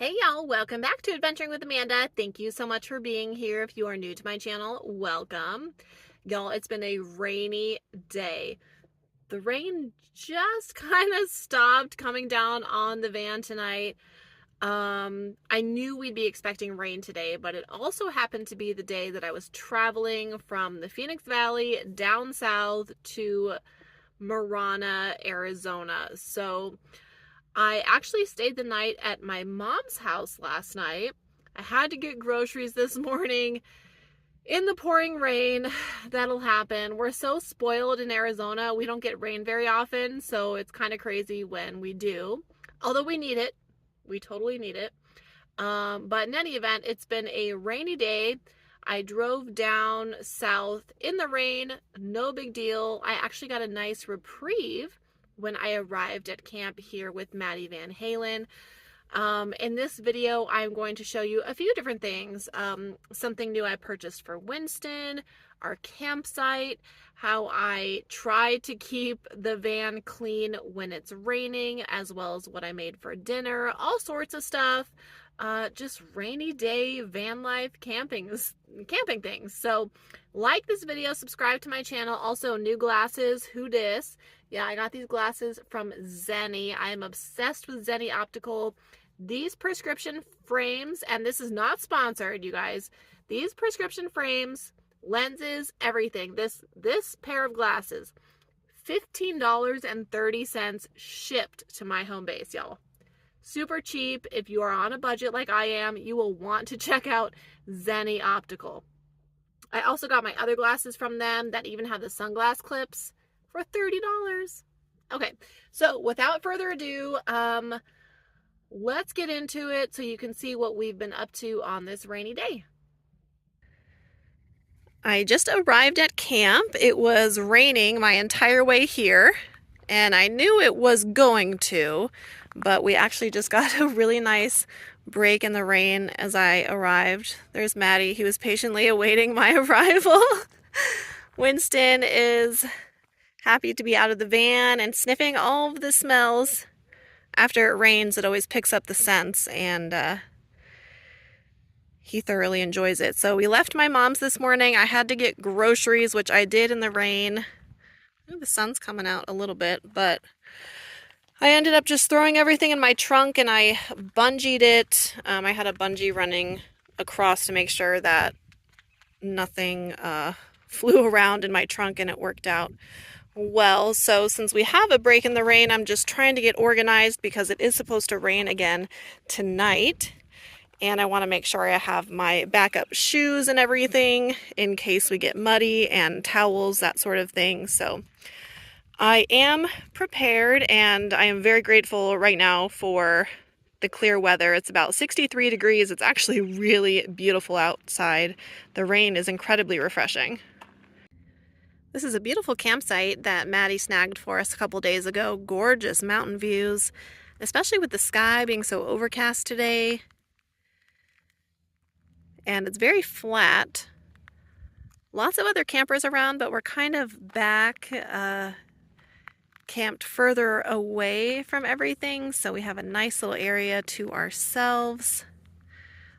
Hey y'all, welcome back to Adventuring with Amanda. Thank you so much for being here. If you are new to my channel, welcome. Y'all, it's been a rainy day. The rain just kind of stopped coming down on the van tonight. I knew we'd be expecting rain today, but it also happened to be the day that I was traveling from the Phoenix Valley down south to Marana, Arizona. So I actually stayed the night at my mom's house last night. I had to get groceries this morning in the pouring rain. That'll happen. We're so spoiled in Arizona. We don't get rain very often, so it's kind of crazy when we do. Although we need it. We totally need it. But in any event, it's been a rainy day. I drove down south in the rain. No big deal. I actually got a nice reprieve when I arrived at camp here with Maddie Van Halen. In this video, I'm going to show you a few different things. Something new I purchased for Winston, our campsite, how I try to keep the van clean when it's raining, as well as what I made for dinner, all sorts of stuff. Just rainy day van life camping things. So like this video, subscribe to my channel. Also, new glasses. Who dis? Yeah, I got these glasses from Zenni. I am obsessed with Zenni Optical. These prescription frames, and this is not sponsored, you guys. These prescription frames, lenses, everything. This pair of glasses, $15.30 shipped to my home base, y'all. Super cheap. If you are on a budget like I am, you will want to check out Zenni Optical. I also got my other glasses from them that even have the sunglass clips for $30. Okay, so without further ado, let's get into it so you can see what we've been up to on this rainy day. I just arrived at camp. It was raining my entire way here, and I knew it was going to, but we actually just got a really nice break in the rain as I arrived. There's Maddie. He was patiently awaiting my arrival. Winston is happy to be out of the van and sniffing all of the smells. After it rains, it always picks up the scents, and he thoroughly enjoys it. So we left my mom's this morning. I had to get groceries, which I did in the rain. Ooh, the sun's coming out a little bit, but I ended up just throwing everything in my trunk and I bungeed it. I had a bungee running across to make sure that nothing flew around in my trunk, and it worked out well. So since we have a break in the rain, I'm just trying to get organized because it is supposed to rain again tonight. And I want to make sure I have my backup shoes and everything in case we get muddy, and towels, that sort of thing. So I am prepared, and I am very grateful right now for the clear weather. It's about 63 degrees. It's actually really beautiful outside. The rain is incredibly refreshing. This is a beautiful campsite that Maddie snagged for us a couple days ago. Gorgeous mountain views, especially with the sky being so overcast today. And it's very flat. Lots of other campers around, but we're kind of back, camped further away from everything, so we have a nice little area to ourselves.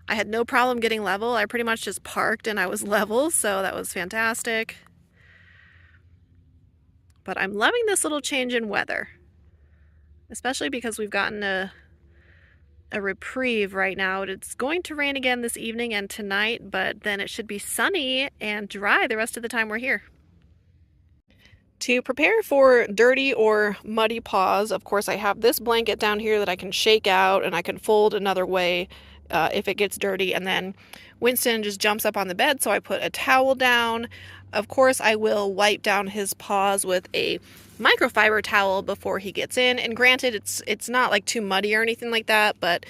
I had no problem getting level. I pretty much just parked and I was level, so that was fantastic. But I'm loving this little change in weather, especially because we've gotten a reprieve right now. It's going to rain again this evening and tonight, but then it should be sunny and dry the rest of the time we're here. To prepare for dirty or muddy paws, of course, I have this blanket down here that I can shake out and I can fold another way if it gets dirty. And then Winston just jumps up on the bed, so I put a towel down. Of course, I will wipe down his paws with a microfiber towel before he gets in. And granted, it's not like too muddy or anything like that, but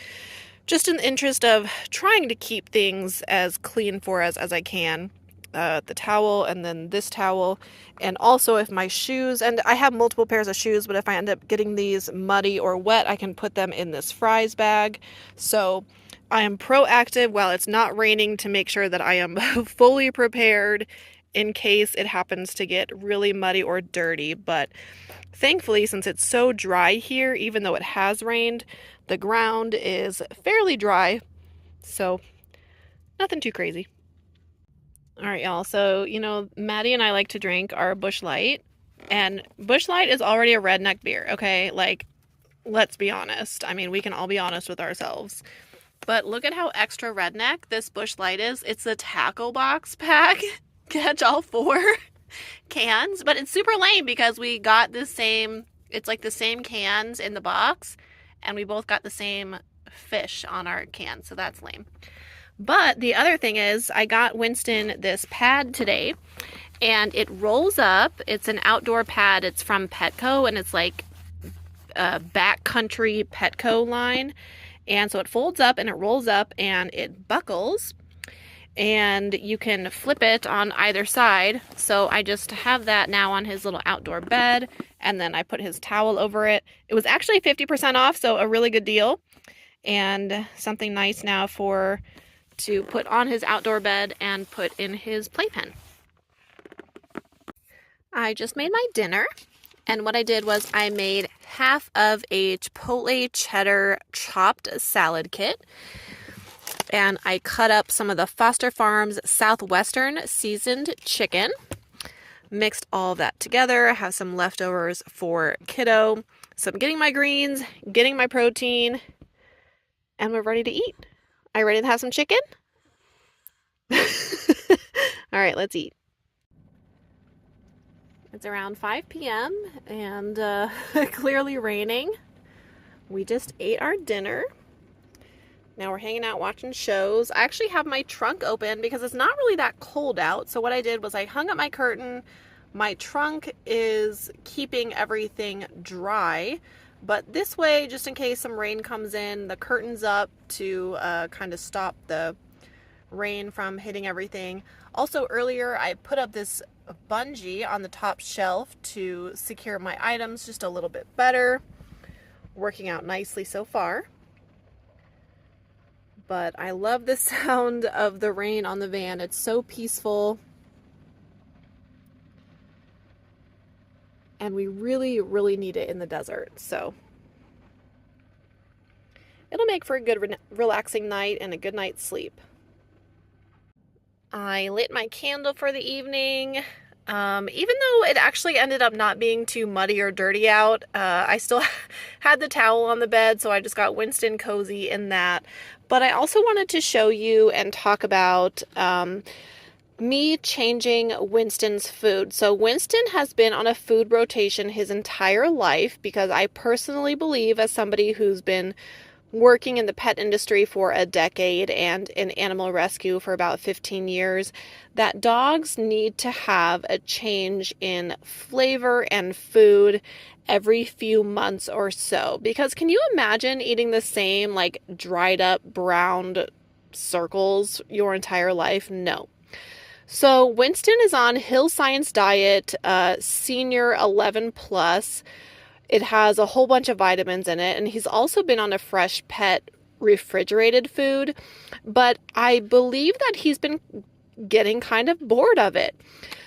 just in the interest of trying to keep things as clean for us as I can. The towel, and then this towel, and also if my shoes, and I have multiple pairs of shoes, but if I end up getting these muddy or wet, I can put them in this fries bag. So I am proactive while it's not raining to make sure that I am fully prepared in case it happens to get really muddy or dirty. But thankfully, since it's so dry here, even though it has rained, The ground is fairly dry, so nothing too crazy. All right, y'all. So, Maddie and I like to drink our Busch Light, and Busch Light is already a redneck beer, okay? Like, let's be honest. I mean, we can all be honest with ourselves. But look at how extra redneck this Busch Light is. It's the tackle box pack. Catch all 4 cans. But it's super lame because we got the same, it's like the same cans in the box, and we both got the same fish on our can. So that's lame. But the other thing is, I got Winston this pad today, and it rolls up. It's an outdoor pad. It's from Petco, and it's like a backcountry Petco line. And so it folds up and it rolls up and it buckles, and you can flip it on either side. So I just have that now on his little outdoor bed, and then I put his towel over it. It was actually 50% off, so a really good deal, and something nice now to put on his outdoor bed and put in his playpen. I just made my dinner, and what I did was I made half of a Chipotle cheddar chopped salad kit, and I cut up some of the Foster Farms Southwestern seasoned chicken, mixed all of that together. I have some leftovers for kiddo. So I'm getting my greens, getting my protein, and we're ready to eat. Are you ready to have some chicken? All right, let's eat. It's around 5 p.m. and clearly raining. We just ate our dinner. Now we're hanging out watching shows. I actually have my trunk open because it's not really that cold out. So what I did was I hung up my curtain. My trunk is keeping everything dry. But this way, just in case some rain comes in, the curtain's up to kind of stop the rain from hitting everything. Also, earlier I put up this bungee on the top shelf to secure my items just a little bit better. Working out nicely so far. But I love the sound of the rain on the van. It's so peaceful. And we really, really need it in the desert. So it'll make for a good relaxing night and a good night's sleep. I lit my candle for the evening. Even though it actually ended up not being too muddy or dirty out, I still had the towel on the bed, so I just got Winston cozy in that. But I also wanted to show you and talk about me changing Winston's food. So Winston has been on a food rotation his entire life because I personally believe, as somebody who's been working in the pet industry for a decade and in animal rescue for about 15 years, that dogs need to have a change in flavor and food every few months or so. Because can you imagine eating the same like dried up browned circles your entire life? No. So Winston is on Hill Science Diet Senior 11 Plus. It has a whole bunch of vitamins in it, and he's also been on a Fresh Pet refrigerated food, but I believe that he's been getting kind of bored of it.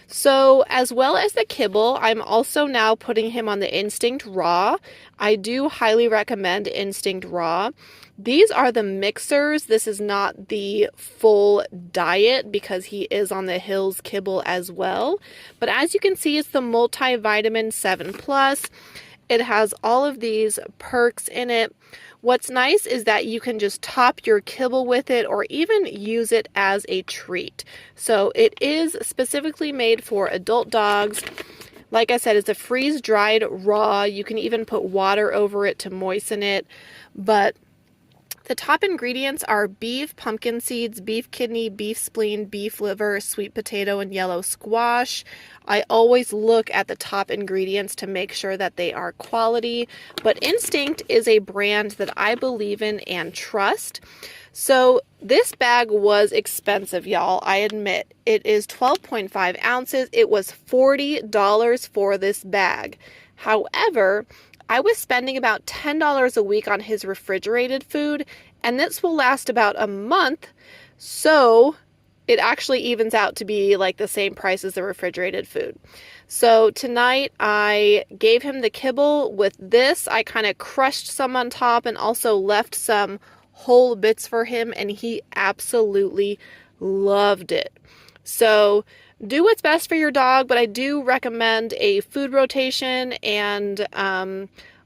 So as well as the kibble, I'm also now putting him on the Instinct Raw. I do highly recommend Instinct Raw. These are the mixers. This is not the full diet because he is on the Hills kibble as well. But as you can see, it's the multivitamin 7 Plus. It has all of these perks in it. What's nice is that you can just top your kibble with it or even use it as a treat. So it is specifically made for adult dogs. Like I said, it's a freeze-dried raw. You can even put water over it to moisten it. But the top ingredients are beef, pumpkin seeds, beef kidney, beef spleen, beef liver, sweet potato, and yellow squash. I always look at the top ingredients to make sure that they are quality. But Instinct is a brand that I believe in and trust. So this bag was expensive, y'all. I admit. It is 12.5 ounces. It was $40 for this bag. However, I was spending about $10 a week on his refrigerated food, and this will last about a month. So it actually evens out to be like the same price as the refrigerated food. So tonight I gave him the kibble with this. I kind of crushed some on top and also left some whole bits for him, and he absolutely loved it. So do what's best for your dog, but I do recommend a food rotation, and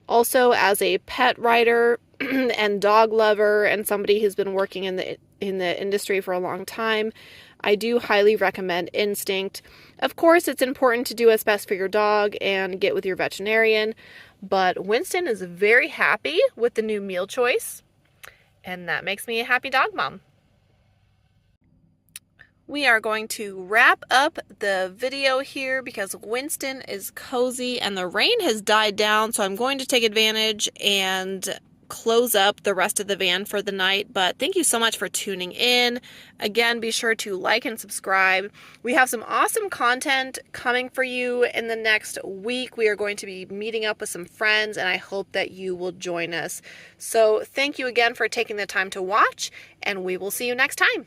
also as a pet writer and dog lover and somebody who's been working in the industry for a long time, I do highly recommend Instinct. Of course, it's important to do what's best for your dog and get with your veterinarian, but Winston is very happy with the new meal choice, and that makes me a happy dog mom. We are going to wrap up the video here because Winston is cozy and the rain has died down, so I'm going to take advantage and close up the rest of the van for the night. But thank you so much for tuning in. Again, be sure to like and subscribe. We have some awesome content coming for you in the next week. We are going to be meeting up with some friends, and I hope that you will join us. So thank you again for taking the time to watch, and we will see you next time.